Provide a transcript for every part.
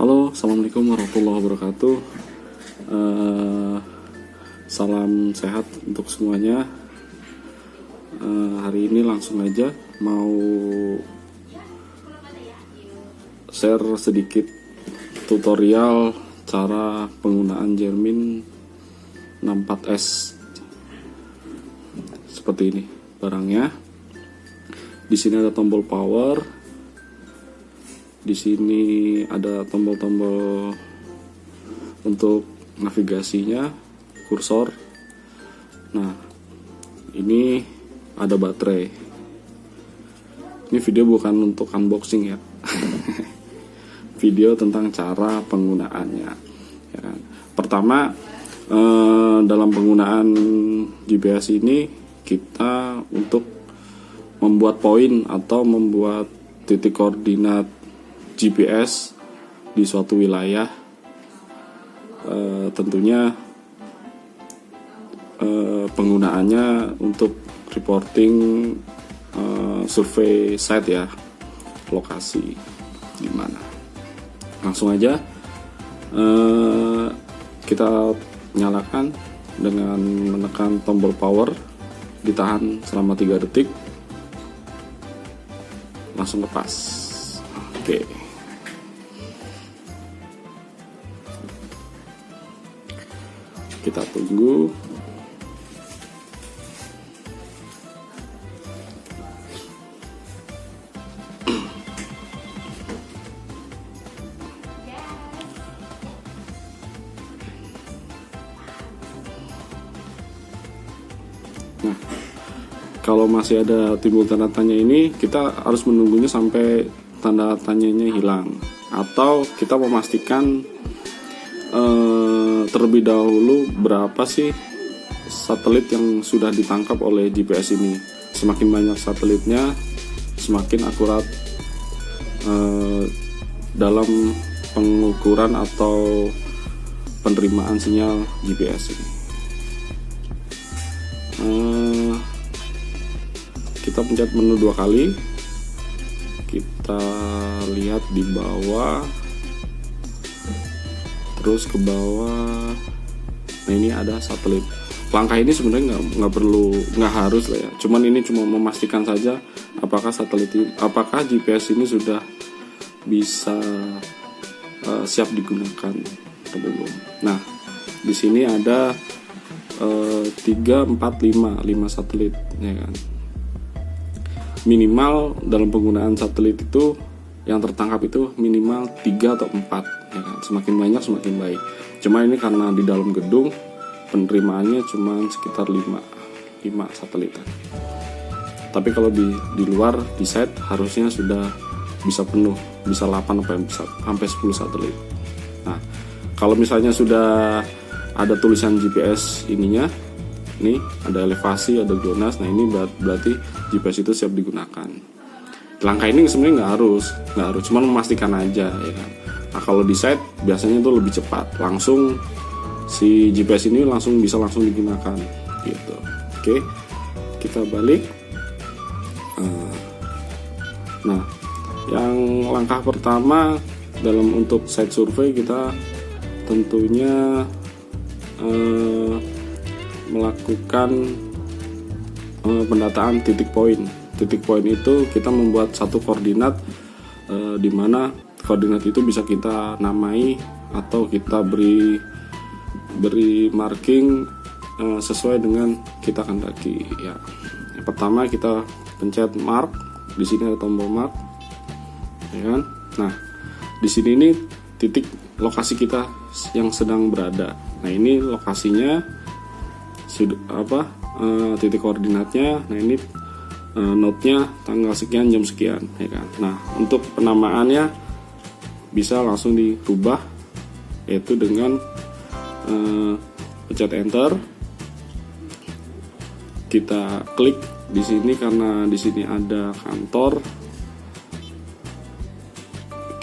Halo, assalamualaikum warahmatullahi wabarakatuh. Salam sehat untuk semuanya. Hari ini langsung aja mau share sedikit tutorial cara penggunaan Garmin 64S. Seperti ini barangnya. Di sini ada tombol power. Di sini ada tombol-tombol untuk navigasinya, kursor. Nah, ini ada baterai. Ini video bukan untuk unboxing ya. Video tentang cara penggunaannya. Ya kan? Pertama, dalam penggunaan GPS ini kita untuk membuat poin atau membuat titik koordinat GPS di suatu wilayah, tentunya penggunaannya untuk reporting survei site ya, lokasi di mana. Langsung aja kita nyalakan dengan menekan tombol power, ditahan selama 3 detik, langsung lepas. Oke. Kita tunggu. Nah, kalau masih ada timbul tanda tanya ini, kita harus menunggunya sampai tanda tanyanya hilang, atau kita memastikan terlebih dahulu berapa sih satelit yang sudah ditangkap oleh GPS ini. Semakin banyak satelitnya, semakin akurat dalam pengukuran atau penerimaan sinyal GPS ini. Kita pencet menu 2 kali. Kita lihat di bawah, terus ke bawah. Nah, ini ada satelit. Langkah ini sebenarnya nggak harus lah ya. Cuman ini cuma memastikan saja apakah apakah GPS ini sudah bisa siap digunakan atau belum. Nah, di sini ada 3, 4, 5 satelit, ya kan. Minimal dalam penggunaan satelit itu yang tertangkap itu minimal 3 atau 4, ya kan. Semakin banyak semakin baik. Cuma ini karena di dalam gedung penerimaannya cuma sekitar 5 satelitan. Tapi kalau di luar di site harusnya sudah bisa penuh, bisa 8 sampai 10 satelit. Nah, kalau misalnya sudah ada tulisan GPS ininya, ini ada elevasi, ada GLONASS. Nah, ini berarti GPS itu siap digunakan. Langkah ini sebenarnya nggak harus, cuma memastikan aja, ya kan. Nah, kalau di site biasanya itu lebih cepat, langsung si GPS ini bisa langsung digunakan, gitu. Oke, kita balik. Nah, yang langkah pertama dalam untuk site survei, kita tentunya melakukan pendataan titik poin. Titik poin itu kita membuat satu koordinat, di mana koordinat itu bisa kita namai atau kita beri marking sesuai dengan kita kehendaki ya. Yang pertama kita pencet mark. Di sini ada tombol mark, ya kan. Nah, di sini ini titik lokasi kita yang sedang berada. Nah, ini lokasinya titik koordinatnya. Nah, ini node-nya tanggal sekian jam sekian, ya kan. Nah, untuk penamaannya bisa langsung dirubah, yaitu dengan pencet enter. Kita klik di sini karena di sini ada kantor.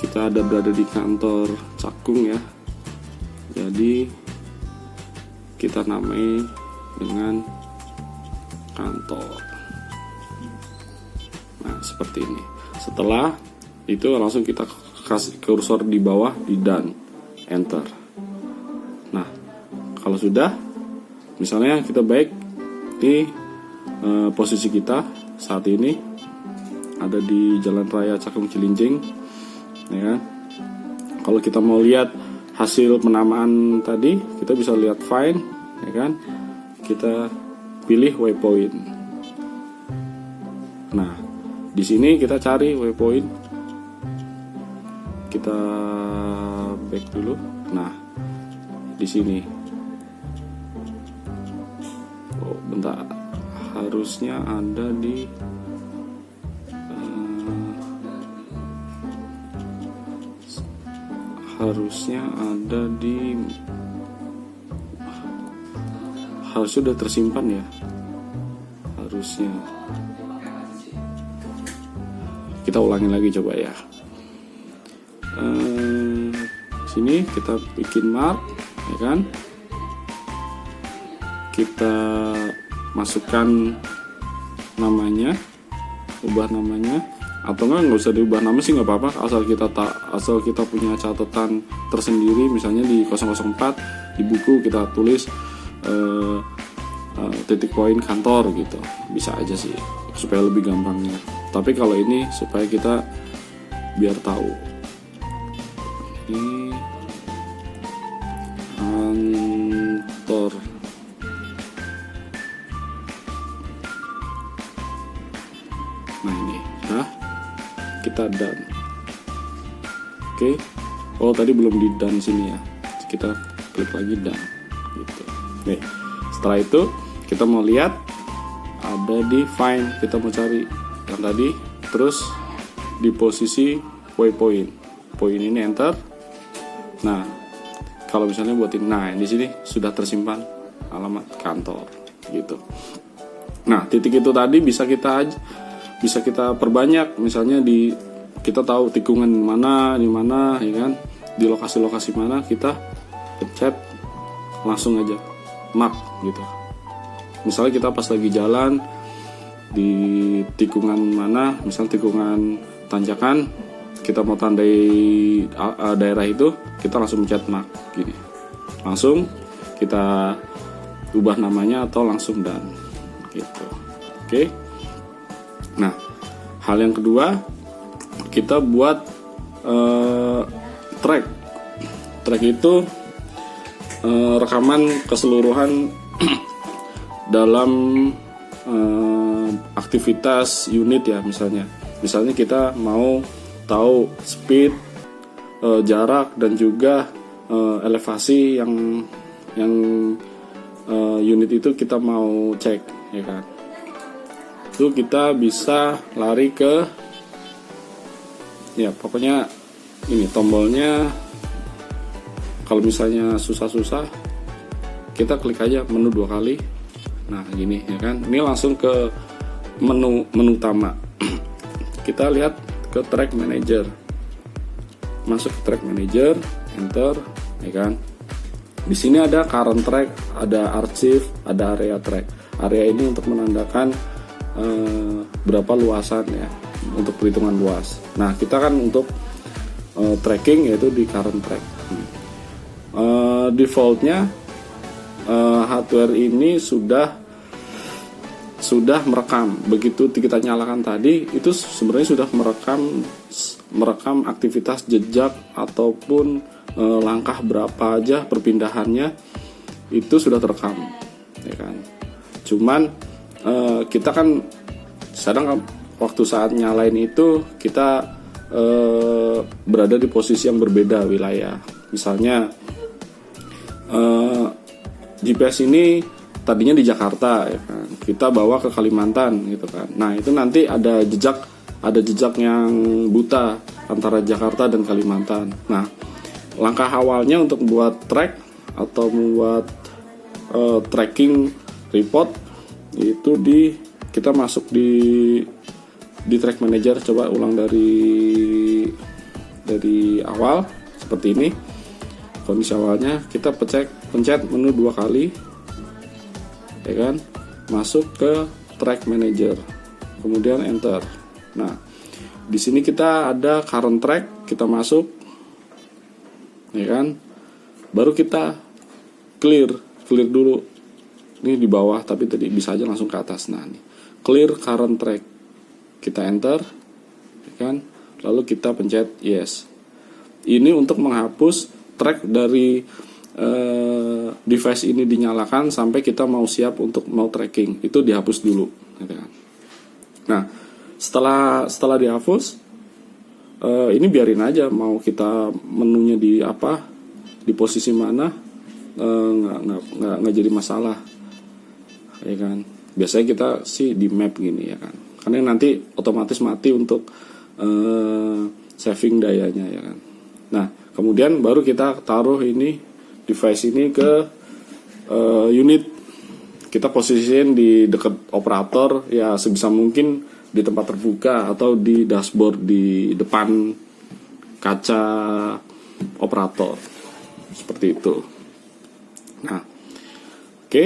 Kita berada di kantor Cakung ya. Jadi kita namai dengan kantor. Nah, seperti ini. Setelah itu langsung kita kasih kursor di bawah di done, enter. Nah, kalau sudah, misalnya kita baik di posisi kita saat ini ada di Jalan Raya Cakung Cilincing, ya kan? Kalau kita mau lihat hasil penamaan tadi, kita bisa lihat find, ya kan? Kita pilih waypoint. Nah, di sini kita cari waypoint. Kita back dulu. Nah, di sini. Oh, bentar. Harusnya ada di harusnya sudah tersimpan ya, harusnya. Kita ulangi lagi coba ya. Sini kita bikin mark, ya kan? Kita masukkan namanya, ubah namanya, atau nggak usah diubah nama sih nggak apa-apa, asal kita punya catatan tersendiri. Misalnya di 004 di buku kita tulis titik poin kantor gitu, bisa aja sih supaya lebih gampangnya. Tapi kalau ini supaya kita biar tahu ini kantor. Nah ini, kita done. Oke. Oh tadi belum di done sini ya. Kita klik lagi done. Gitu. Nih, setelah itu kita mau lihat ada di find, kita mau cari yang tadi, terus di posisi waypoint. Poin ini enter. Nah, kalau misalnya buatin, nah di sini sudah tersimpan alamat kantor gitu. Nah, titik itu tadi bisa kita perbanyak, misalnya kita tahu tikungan di mana, ya kan? Di lokasi-lokasi mana, kita pencet langsung aja map gitu. Misalnya kita pas lagi jalan di tikungan mana, misalnya tikungan tanjakan, kita mau tandai daerah itu, kita langsung pencet map gini. Langsung kita ubah namanya atau langsung done gitu. Oke. Nah, hal yang kedua, kita buat track. Track itu rekaman keseluruhan dalam aktivitas unit ya, misalnya kita mau tahu speed, jarak, dan juga elevasi yang unit itu kita mau cek, ya kan? Itu kita bisa lari ke, ya pokoknya ini tombolnya. Kalau misalnya susah-susah, kita klik aja menu 2 kali. Nah gini, ya kan? Ini langsung ke menu utama. Kita lihat ke track manager, masuk ke track manager, enter, ya kan? Di sini ada current track, ada archive, ada area track. Area ini untuk menandakan berapa luasan ya, untuk perhitungan luas. Nah kita kan untuk tracking yaitu di current track. Defaultnya hardware ini sudah merekam. Begitu kita nyalakan tadi, itu sebenarnya sudah merekam aktivitas jejak ataupun langkah berapa aja perpindahannya, itu sudah terekam, ya kan? Cuman kita kan sedang waktu saat nyalain itu kita berada di posisi yang berbeda wilayah. Misalnya GPS ini tadinya di Jakarta, ya kan? Kita bawa ke Kalimantan gitu kan. Nah itu nanti ada jejak yang buta antara Jakarta dan Kalimantan. Nah langkah awalnya untuk buat track atau membuat tracking report itu kita masuk di track manager. Coba ulang dari awal seperti ini. Kondisi awalnya kita pencet menu 2 kali, ya kan? Masuk ke track manager, kemudian enter. Nah di sini kita ada current track, kita masuk, ya kan? Baru kita clear dulu. Ini di bawah, tapi tadi bisa aja langsung ke atas. Nah, ini clear current track, kita enter, ya kan? Lalu kita pencet yes. Ini untuk menghapus track dari device ini dinyalakan sampai kita mau siap untuk mau tracking, itu dihapus dulu, gitu kan. Nah, setelah dihapus, ini biarin aja, mau kita menunya di apa, di posisi mana, nggak jadi masalah, ya kan. Biasanya kita sih di map gini, ya kan, karena nanti otomatis mati untuk saving dayanya, ya kan. Nah, kemudian baru kita taruh ini device ini ke unit, kita posisiin di dekat operator, ya sebisa mungkin di tempat terbuka atau di dashboard di depan kaca operator, seperti itu. Nah, oke.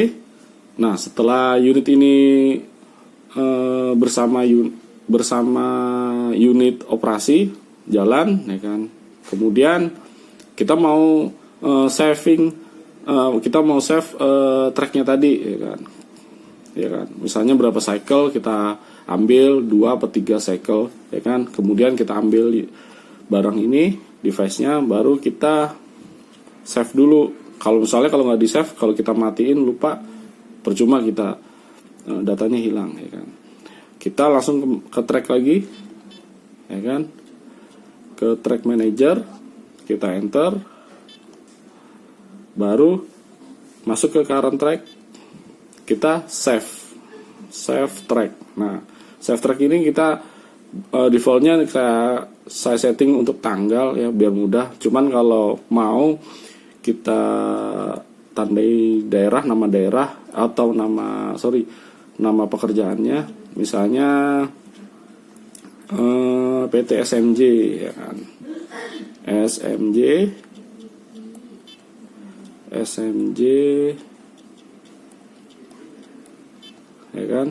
Nah, setelah unit ini bersama unit operasi jalan, ya kan. Kemudian kita mau save tracknya tadi, ya kan. Misalnya berapa cycle kita ambil, 2 atau 3 cycle, ya kan. Kemudian kita ambil barang ini, device-nya, baru kita save dulu. Kalau nggak di save, kalau kita matiin lupa, percuma kita datanya hilang, ya kan. Kita langsung ke track lagi, ya kan. Ke track manager, kita enter, baru masuk ke current track, kita save track. Nah, save track ini kita defaultnya saya setting untuk tanggal, ya, biar mudah. Cuman kalau mau kita tandai daerah, nama daerah atau nama pekerjaannya, misalnya PT SMJ, ya kan. SMJ, ya kan.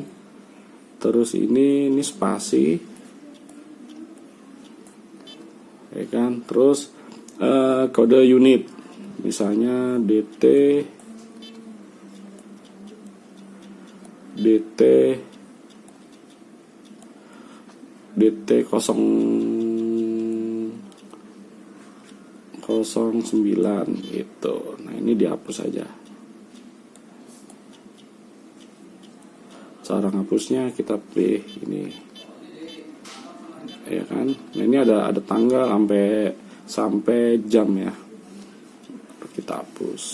Terus ini spasi, ya kan. Terus kode unit, misalnya DT 09 gitu. Nah, ini dihapus saja. Cara ngapusnya kita pilih ini, ya kan. Nah, ini ada tanggal sampai jam, ya. Kita hapus.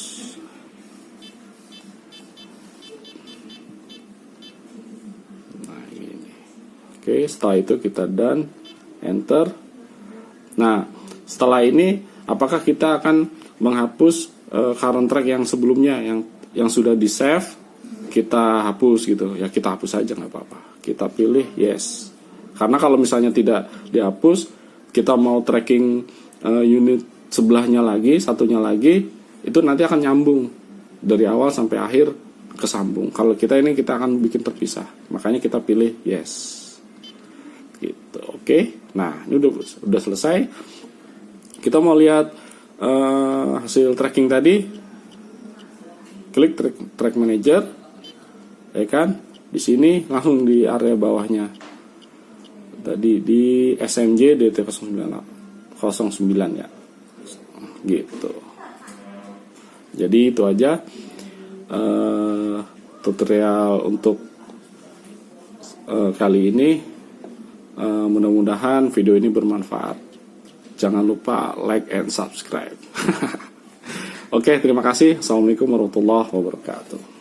Nah, ini. Oke, setelah itu kita done, enter. Nah, setelah ini apakah kita akan menghapus current track yang sebelumnya, yang sudah di save, kita hapus gitu? Ya, kita hapus aja, nggak apa-apa. Kita pilih yes. Karena kalau misalnya tidak dihapus, kita mau tracking unit sebelahnya lagi, satunya lagi, itu nanti akan nyambung dari awal sampai akhir, kesambung. Kalau kita akan bikin terpisah, makanya kita pilih yes gitu. Oke. Nah, ini udah selesai. Kita mau lihat hasil tracking tadi, klik track manager, ya kan. Di sini langsung di area bawahnya tadi di SMJ DT09 ya, gitu. Jadi itu aja tutorial untuk kali ini. Mudah-mudahan video ini bermanfaat. Jangan lupa like and subscribe. Oke, terima kasih. Assalamualaikum warahmatullahi wabarakatuh.